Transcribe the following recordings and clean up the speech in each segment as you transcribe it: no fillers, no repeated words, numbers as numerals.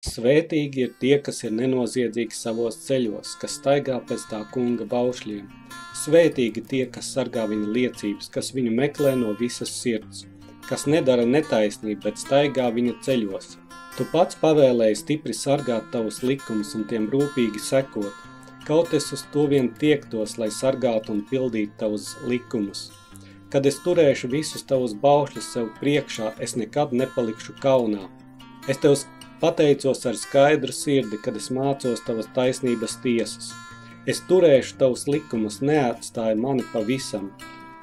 Svētīgi ir tie, kas ir nenoziedzīgi savos ceļos, kas staigā pēc tā kunga baušļiem. Svētīgi tie, kas sargā viņa liecības, kas viņu meklē no visas sirds, kas nedara netaisnību, bet staigā viņa ceļos. Tu pats pavēlēji stipri sargāt tavus likumus un tiem rūpīgi sekot. Kaut es uz to vien tiektos, lai sargātu un pildītu tavus likumus. Kad es turēšu visus tavus baušļus sev priekšā, es nekad nepalikšu kaunā. Es tev pateicos ar skaidru sirdi, kad es mācos tavas taisnības tiesas. Es turēšu tavus likumus, neatstāju mani pavisam.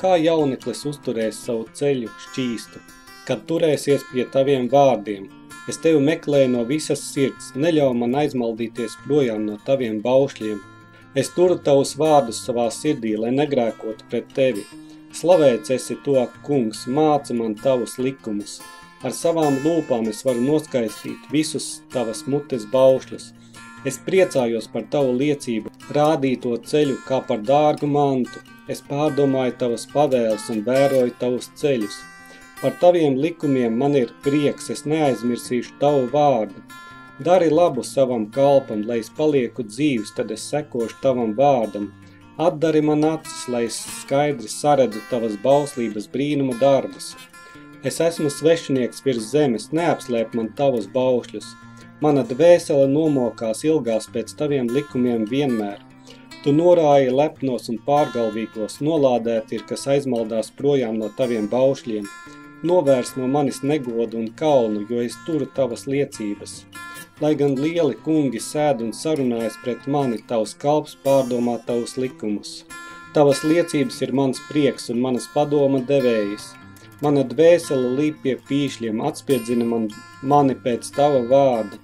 Kā jauneklis uzturēs savu ceļu šķīstu, kad turēsies pie taviem vārdiem. Es tevi meklēju no visas sirds, neļauj man aizmaldīties projām no taviem baušļiem. Es turu tavus vārdus savā sirdī, lai negrēkotu pret tevi. Slavēts esi to, kungs, māci man tavus likumus. Ar savām lūpām es varu noskaistīt visus tavas mutes baušļus. Es priecājos par tavu liecību, rādīto ceļu kā par dārgu mantu. Es pārdomāju tavas pavēles un vēroju tavus ceļus. Par taviem likumiem man ir prieks, es neaizmirsīšu tavu vārdu. Dari labu savam kalpam, lai es palieku dzīvs, tad es sekošu tavam vārdam. Atdari man acis, lai es skaidri saredzu tavas bauslības brīnuma darbus. Es esmu svešinieks virs zemes, neapslēp man tavus baušļus. Mana dvēsele nomokās ilgās pēc taviem likumiem vienmēr. Tu norāji lepnos un pārgalvīgos, nolādēti ir, kas aizmaldās projām no taviem baušļiem. Novērs no manis negodu un kaunu, jo es turu tavas liecības. Lai gan lieli kungi sēd un sarunājas pret mani, tavs kalps pārdomā tavus likumus. Tavas liecības ir mans prieks un manas padoma devējas. Mana dvēsele līp pie pīšļiem, atspiedzina mani pēc tava vārda.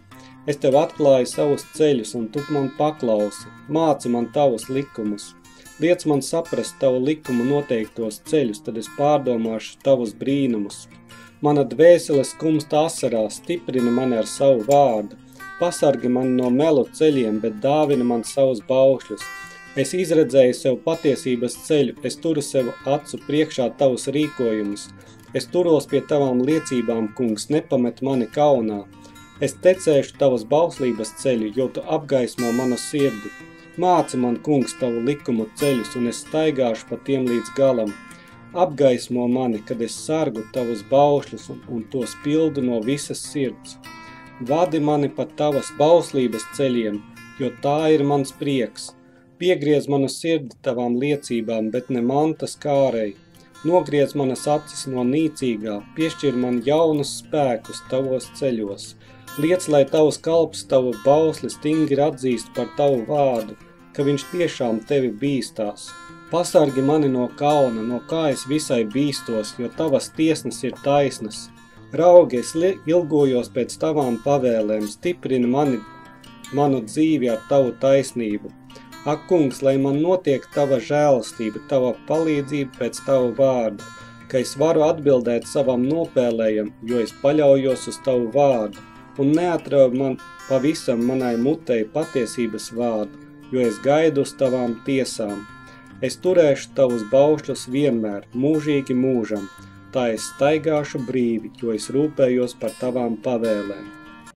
Es tev atklāju savus ceļus un tu man paklausi, māci man tavus likumus. Liec man saprast tavu likumu noteiktos ceļus, tad es pārdomāšu tavus brīnumus. Mana dvēsele skumsta asarās, stiprina mani ar savu vārdu. Pasargi mani no melu ceļiem, bet dāvina man savus baušļus. Es izredzēju sev patiesības ceļu, es turu sev acu priekšā tavus rīkojumus. Es turos pie tavām liecībām, kungs, nepamet mani kaunā. Es tecēšu tavas bauslības ceļu, jo tu apgaismo manu sirdi. Māci man, kungs, tavu likumu ceļus, un es staigāšu pa tiem līdz galam. Apgaismo mani, kad es sargu tavus baušļus un tos pildu no visas sirds. Vadi mani pa tavas bauslības ceļiem, jo tā ir mans prieks. Piegriez manu sirdi tavām liecībām, bet ne mantas kārei. Nogriez manas acis no nīcīgā, piešķir man jaunus spēkus tavos ceļos. Liec, lai tavs kalps tavu bausli stingri atzīst par tavu vārdu, ka viņš tiešām tevi bīstās. Pasargi mani no kauna, no kā es visai bīstos, jo tavas tiesnes ir taisnas. Raugi, es ilgojos pēc tavām pavēlēm, stiprini manu dzīvi ar tavu taisnību. Ak, kungs, lai man notiek tava žēlastība, tava palīdzība pēc tavu vārdu, ka es varu atbildēt savam nopēlējam, jo es paļaujos uz tavu vārdu. Un neatrauj man pavisam manai mutei patiesības vārdu, jo es gaidu uz tavām tiesām. Es turēšu tavus baušļus vienmēr, mūžīgi mūžam, tā es staigāšu brīvi, jo es rūpējos par tavām pavēlēm.